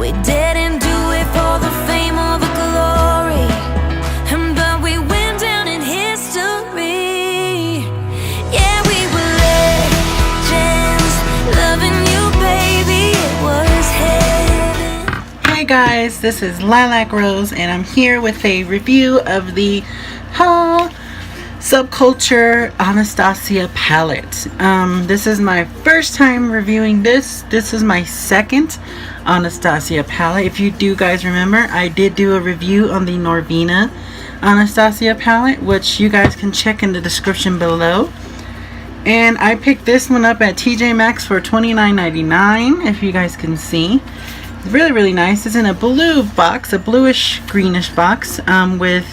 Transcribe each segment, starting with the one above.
We didn't do it for the fame or the glory, but we went down in history. Yeah, we were legends, loving you, baby, it was heaven. Hey guys, this is Lilacrose, and I'm here with a review of the Subculture Anastasia palette. This is my first time reviewing this. This is my second Anastasia palette. If you do guys remember, I did do a review on the Norvina Anastasia palette, which you guys can check in the description below. And I picked this one up at TJ Maxx for $29.99, if you guys can see. It's really nice. It's in a blue box, a bluish greenish box, with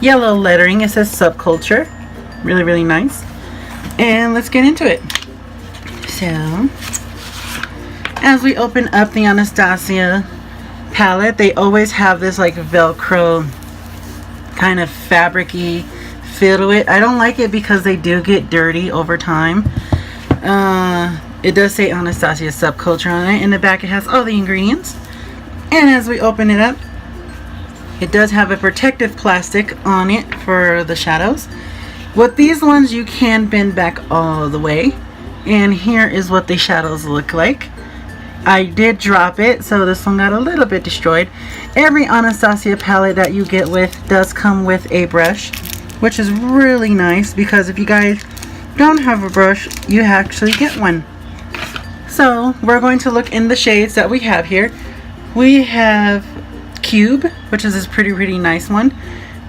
yellow lettering. It says Subculture. Really nice. And let's get into it. So, as we open up the Anastasia palette, they always have this like Velcro kind of fabric-y feel to it. I don't like it because they do get dirty over time. It does say Anastasia Subculture on it. In the back it has all the ingredients. And as we open it up, it does have a protective plastic on it for the shadows. With these ones you can bend back all the way. And here is what the shadows look like. I did drop it, so this one got a little bit destroyed. Every Anastasia palette that you get with does come with a brush, which is really nice because if you guys don't have a brush, you actually get one. So we're going to look in the shades that we have here. We have Cube, which is this pretty nice one.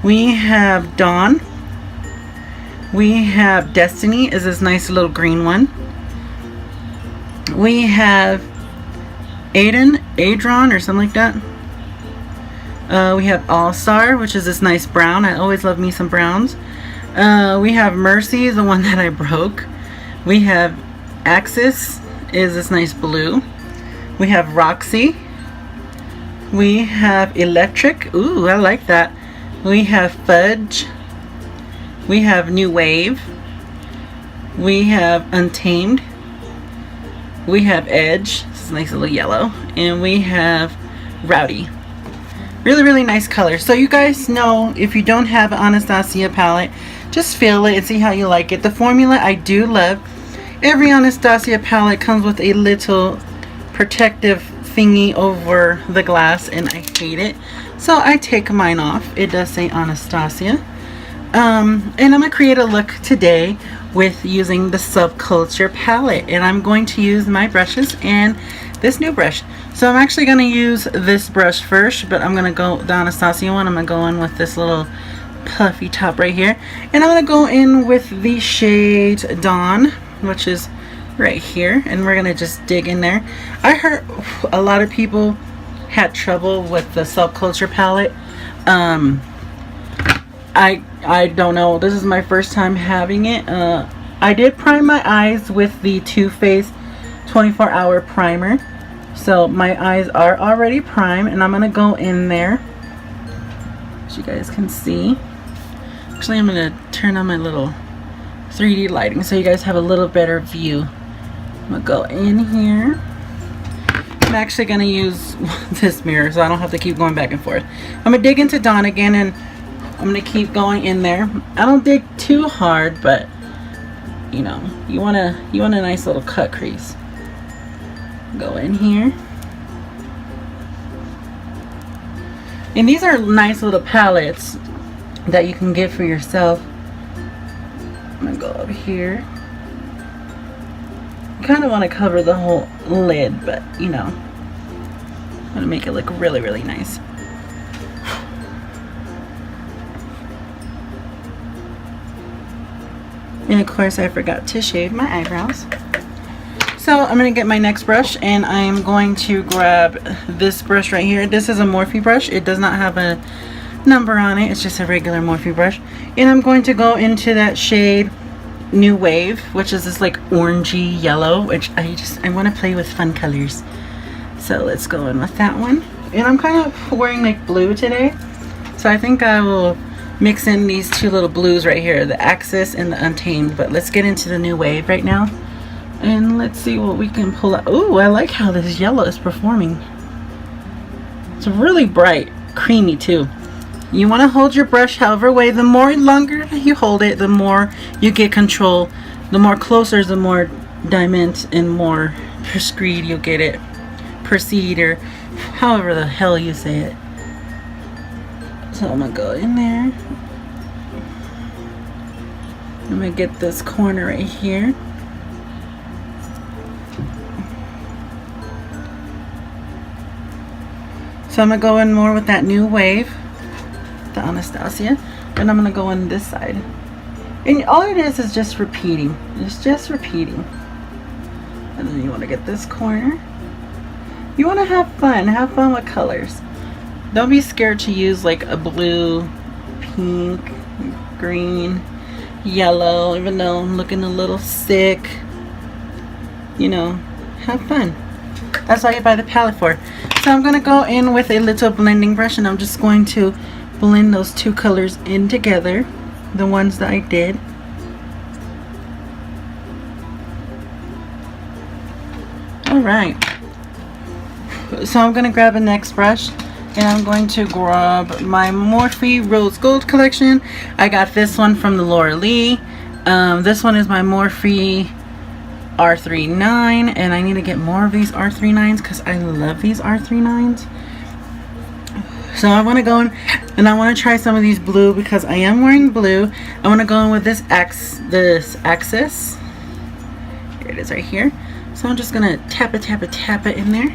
We have Dawn. We have Destiny, is this nice little green one. We have Adron or something like that. We have All Star, which is this nice brown. I always love me some browns. We have Mercy, the one that I broke. We have Axis, is this nice blue. We have Roxy. We have Electric. Ooh, I like that. We have Fudge. We have New Wave. We have Untamed. We have Edge. This is a nice little yellow. And we have Rowdy. Really nice color. So you guys know, if you don't have an Anastasia palette, just feel it and see how you like it. The formula I do love. Every Anastasia palette comes with a little protective thingy over the glass, and I hate it. So I take mine off. It does say Anastasia. And I'm going to create a look today with using the Subculture palette. And I'm going to use my brushes and this new brush. So I'm actually going to use this brush first, but I'm going to go the Anastasia one. I'm going to go in with this little puffy top right here. And I'm going to go in with the shade Dawn, which is right here. And we're going to just dig in there. I heard a lot of people had trouble with the Subculture palette. I don't know. This is my first time having it. I did prime my eyes with the Too Faced 24-hour primer. So my eyes are already primed, and I'm going to go in there, as you guys can see. Actually, I'm going to turn on my little 3D lighting so you guys have a little better view. I'm going to go in here. I'm actually going to use this mirror so I don't have to keep going back and forth. I'm going to dig into Dawn again, and I'm going to keep going in there. I don't dig too hard, but you know, you want a nice little cut crease. Go in here. And these are nice little palettes that you can get for yourself. I'm going to go up here. I kind of want to cover the whole lid, but you know, I'm going to make it look really nice. And of course I forgot to shade my eyebrows. So I'm going to get my next brush, and I'm going to grab this brush right here. This is a Morphe brush. It does not have a number on it. It's just a regular Morphe brush. And I'm going to go into that shade New Wave, which is this like orangey yellow, which I want to play with fun colors. So let's go in with that one. And I'm kind of wearing like blue today. So I think I will mix in these two little blues right here, the Axis and the Untamed. But let's get into the New Wave right now, and let's see what we can pull out. Ooh, I like how this yellow is performing. It's really bright, creamy too. You want to hold your brush however way. The more longer you hold it, the more you get control. The more closer, the more diamond and more per screed you'll get it. Per seed, or however the hell you say it. So I'm gonna go in there. I'm gonna get this corner right here. So I'm gonna go in more with that new wave, the Anastasia, and I'm gonna go on this side. And all it is just repeating. It's just repeating. And then you want to get this corner. You want to have fun with colors. Don't be scared to use like a blue, pink, green, yellow, even though I'm looking a little sick. You know, have fun. That's what you buy the palette for. So I'm going to go in with a little blending brush, and I'm just going to blend those two colors in together, the ones that I did. Alright, so I'm going to grab a next brush, and I'm going to grab my Morphe Rose Gold collection. I got this one from the Laura Lee. This one is my Morphe R39, and I need to get more of these R39s because I love these R39s. So I want to go in and I want to try some of these blue because I am wearing blue. I want to go in with this axis. Here it is right here. So I'm just going to tap it in there.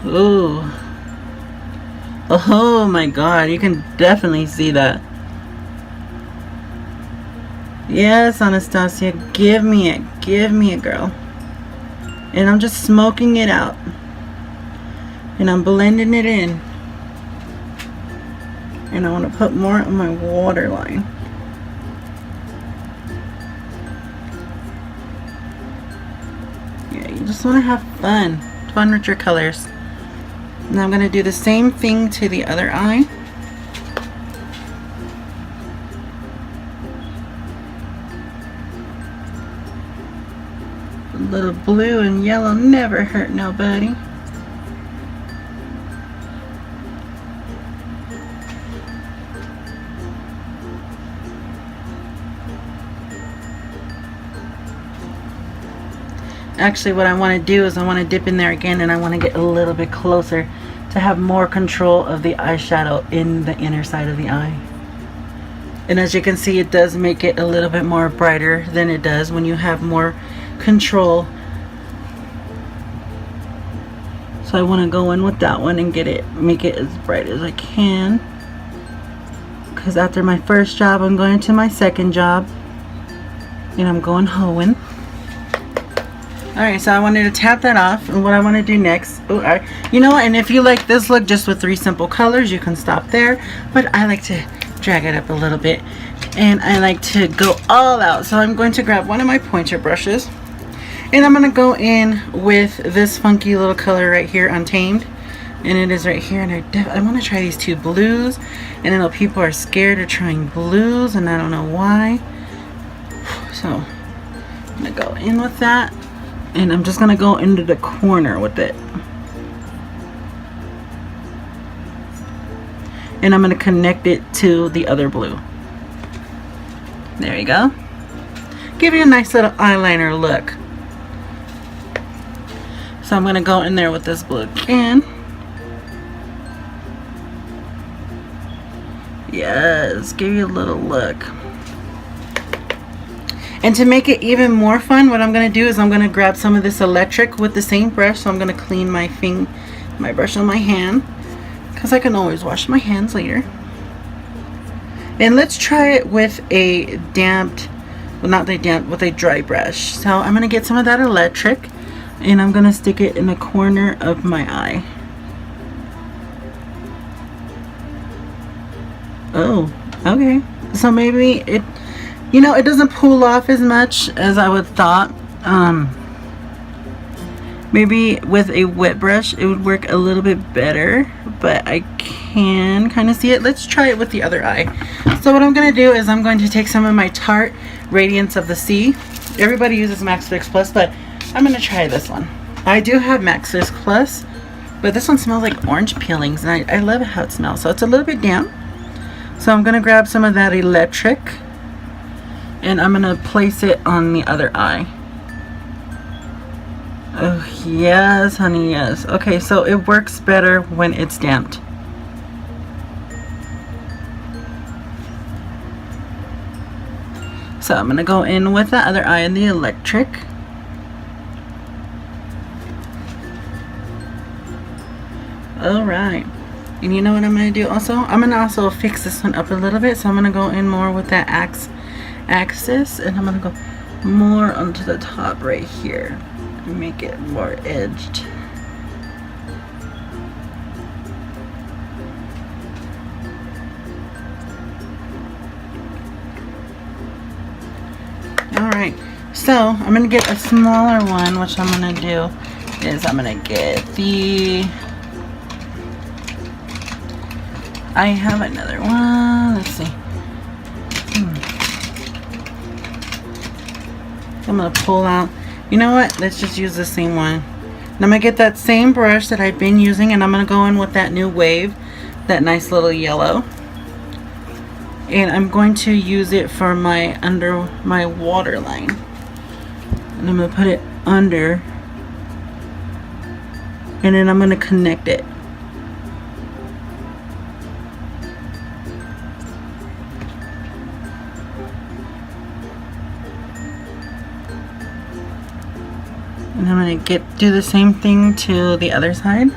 Ooh. Oh my god, you can definitely see that. Yes, Anastasia, give me it, girl. And I'm just smoking it out. And I'm blending it in. And I want to put more on my waterline. Yeah, you just want to have fun. Fun with your colors. And I'm going to do the same thing to the other eye. A little blue and yellow never hurt nobody. Actually, what I want to do is I want to dip in there again, and I want to get a little bit closer to have more control of the eyeshadow in the inner side of the eye. And as you can see, it does make it a little bit more brighter than it does when you have more control. So I want to go in with that one and make it as bright as I can, because after my first job I'm going to my second job, and I'm going hoeing. Alright, so I wanted to tap that off, and what I want to do next, you know what, and if you like this look just with 3 simple colors, you can stop there, but I like to drag it up a little bit, and I like to go all out. So I'm going to grab one of my pointer brushes, and I'm going to go in with this funky little color right here, Untamed, and it is right here, and I want to try these 2 blues, and I know people are scared of trying blues, and I don't know why. So I'm going to go in with that. And I'm just going to go into the corner with it. And I'm going to connect it to the other blue. There you go. Give you a nice little eyeliner look. So I'm going to go in there with this blue again. Yes, give you a little look. And to make it even more fun, what I'm going to do is I'm going to grab some of this electric with the same brush. So I'm going to clean my brush on my hand, because I can always wash my hands later. And let's try it with a damped, well, not the damp, with a dry brush. So I'm going to get some of that electric, and I'm going to stick it in the corner of my eye. Oh, okay. So maybe it, you know, it doesn't pull off as much as I would thought. Maybe with a wet brush it would work a little bit better, but I can kind of see it. Let's try it with the other eye. So what I'm going to do is I'm going to take some of my Tarte Radiance of the Sea. Everybody uses Max Fix Plus, but I'm gonna try this one. I do have Maxis Plus, but this one smells like orange peelings, and I love how it smells. So it's a little bit damp. So I'm gonna grab some of that electric, and I'm gonna place it on the other eye. Oh yes, honey, yes. Okay, so it works better when it's damped. So I'm gonna go in with the other eye and the electric. Alright, and you know what I'm going to do also? I'm going to also fix this one up a little bit. So I'm going to go in more with that axis, and I'm going to go more onto the top right here and make it more edged. Alright, so I'm going to get a smaller one. Which I'm going to do is I'm going to get the... I have another one. Let's see. I'm going to pull out. You know what? Let's just use the same one. And I'm going to get that same brush that I've been using, and I'm going to go in with that new wave. That nice little yellow. And I'm going to use it for my under my waterline. And I'm going to put it under. And then I'm going to connect it. And I'm going to do the same thing to the other side.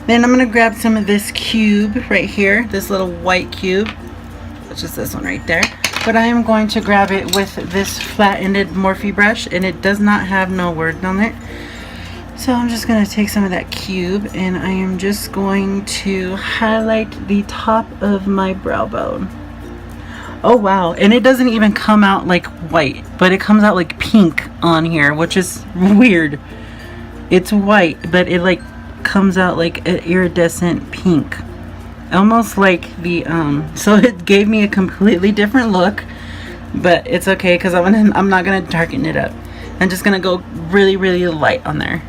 Then I'm going to grab some of this cube right here, this little white cube, which is this one right there. But I am going to grab it with this flat-ended Morphe brush, and it does not have no words on it. So I'm just going to take some of that cube, and I am just going to highlight the top of my brow bone. Oh wow, and it doesn't even come out like white, but it comes out like pink on here, which is weird. It's white, but it like comes out like an iridescent pink. Almost like the, so it gave me a completely different look, but it's okay because I'm not going to darken it up. I'm just going to go really, really light on there.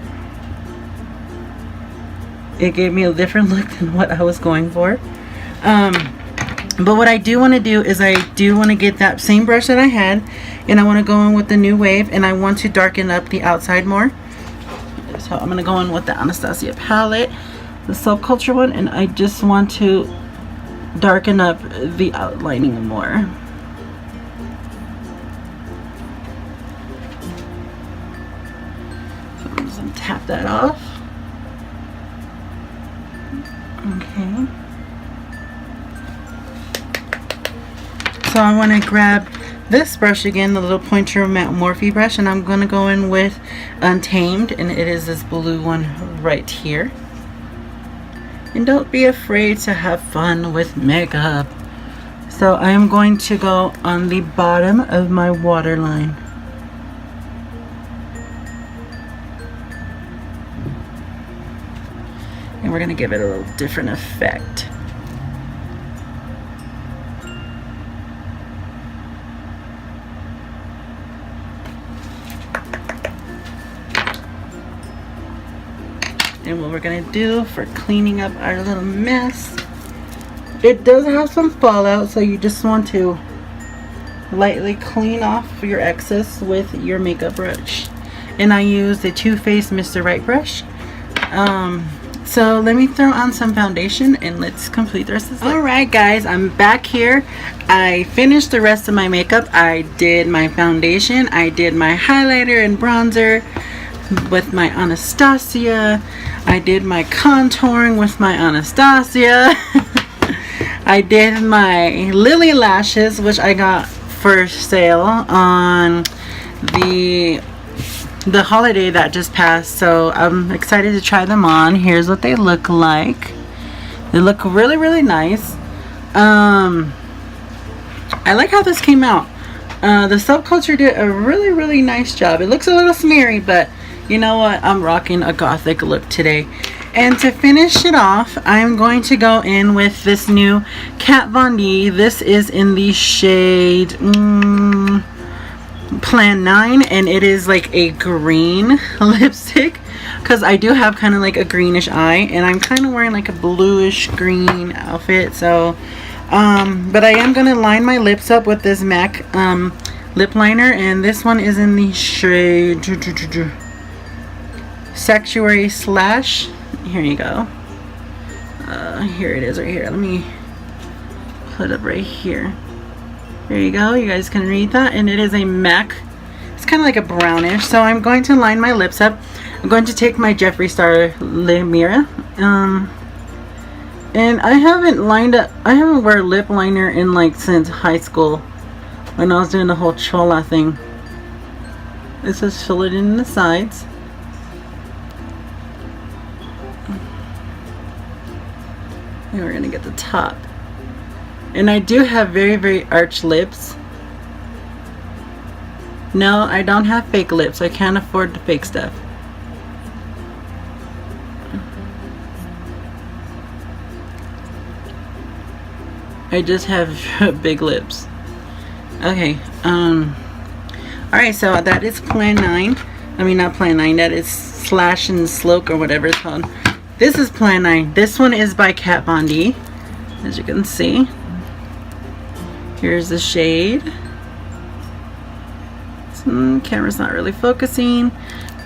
It gave me a different look than what I was going for. But what I do want to do is I do want to get that same brush that I had, and I want to go in with the new wave, and I want to darken up the outside more. So I'm going to go in with the Anastasia palette, the Subculture one, and I just want to darken up the outlining more. So I'm just going to tap that off. Okay. So I want to grab this brush again, the little pointer Morphe brush, and I'm going to go in with Untamed, and it is this blue one right here. And don't be afraid to have fun with makeup. So I am going to go on the bottom of my waterline. And we're going to give it a little different effect. And what we're going to do for cleaning up our little mess, it does have some fallout, so you just want to lightly clean off your excess with your makeup brush. And I use the Too Faced Mr. Right brush. So let me throw on some foundation and let's complete the rest of this. Alright guys, I'm back here. I finished the rest of my makeup. I did my foundation, I did my highlighter and bronzer with my Anastasia. I did my contouring with my Anastasia. I did my Lily lashes, which I got for sale on the holiday that just passed, so I'm excited to try them on. Here's what they look like. They look really, really nice. I like how this came out. The Subculture did a really, really nice job. It looks a little smeary, but You know what? I'm rocking a gothic look today. And to finish it off, I'm going to go in with this new Kat Von D. This is in the shade Plan 9, and it is like a green lipstick, because I do have kind of like a greenish eye, and I'm kind of wearing like a bluish green outfit. So but I am going to line my lips up with this MAC lip liner, and this one is in the shade Sanctuary Slash. Here you go. Here it is right here. Let me put it up right here. There you go. You guys can read that. And it is a MAC. It's kind of like a brownish. So I'm going to line my lips up. I'm going to take my Jeffree Star lip mirror. And I haven't wear lip liner in like since high school, when I was doing the whole chola thing. This is fill it in the sides. And we're gonna get the top. And I do have very, very arched lips. No, I don't have fake lips. I can't afford the fake stuff. I just have big lips. Okay, alright, so that is Plan 9. I mean, not Plan 9, that is Slash and Sloke or whatever it's called. This is Plan 9. This one is by Kat Von D, as you can see. Here's the shade. Camera's not really focusing,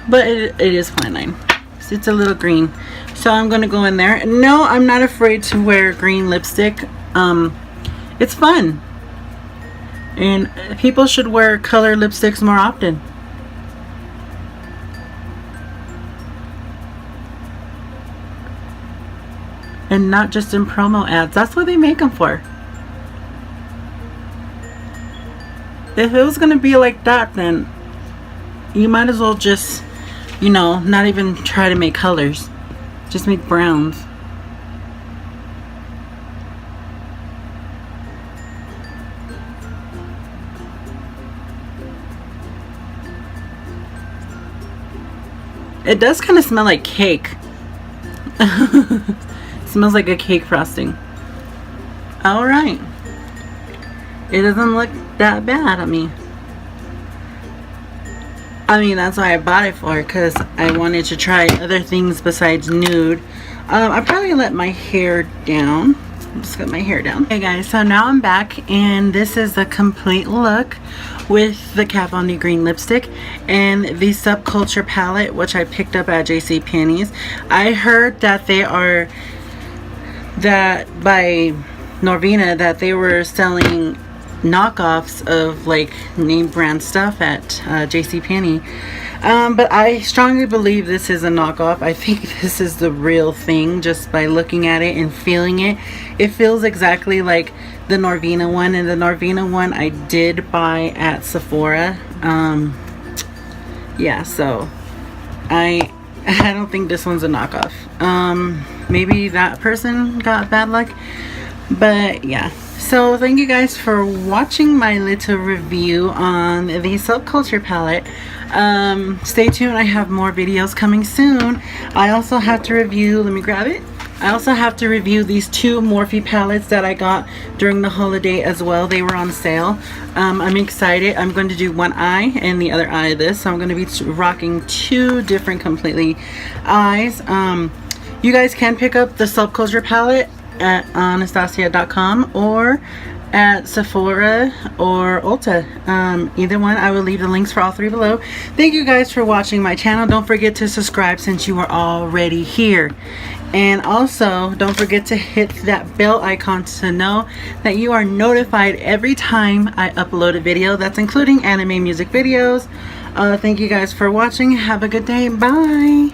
but it is Plan 9. So it's a little green. So I'm going to go in there. No, I'm not afraid to wear green lipstick. It's fun. And people should wear color lipsticks more often. And not just in promo ads. That's what they make them for. If it was going to be like that, then you might as well just, you know, not even try to make colors. Just make browns. It does kind of smell like cake. Smells like a cake frosting. Alright. It doesn't look that bad on me. I mean, that's why I bought it for, because I wanted to try other things besides nude. I probably let my hair down. Just got my hair down. Okay guys, so now I'm back, and this is the complete look with the Kat Von D green lipstick and the Subculture palette, which I picked up at JCPenney's. I heard that by Norvina, that they were selling knockoffs of like name brand stuff at JCPenney. But I strongly believe this is a knockoff. I think this is the real thing, just by looking at it and feeling it. It feels exactly like the Norvina one, and the Norvina one I did buy at Sephora. Yeah, so I don't think this one's a knockoff. Maybe that person got bad luck, but yeah. So thank you guys for watching my little review on the Subculture palette. Stay tuned, I have more videos coming soon. I also have to review, let me grab it. I also have to review these two Morphe palettes that I got during the holiday as well. They were on sale. I'm excited. I'm going to do one eye and the other eye of this. So I'm going to be rocking two different completely eyes. You guys can pick up the Subculture palette at anastasia.com or at Sephora or Ulta. Either one. I will leave the links for all three below. Thank you guys for watching my channel. Don't forget to subscribe since you are already here. And also, don't forget to hit that bell icon to know that you are notified every time I upload a video. That's including anime music videos. Thank you guys for watching. Have a good day. Bye.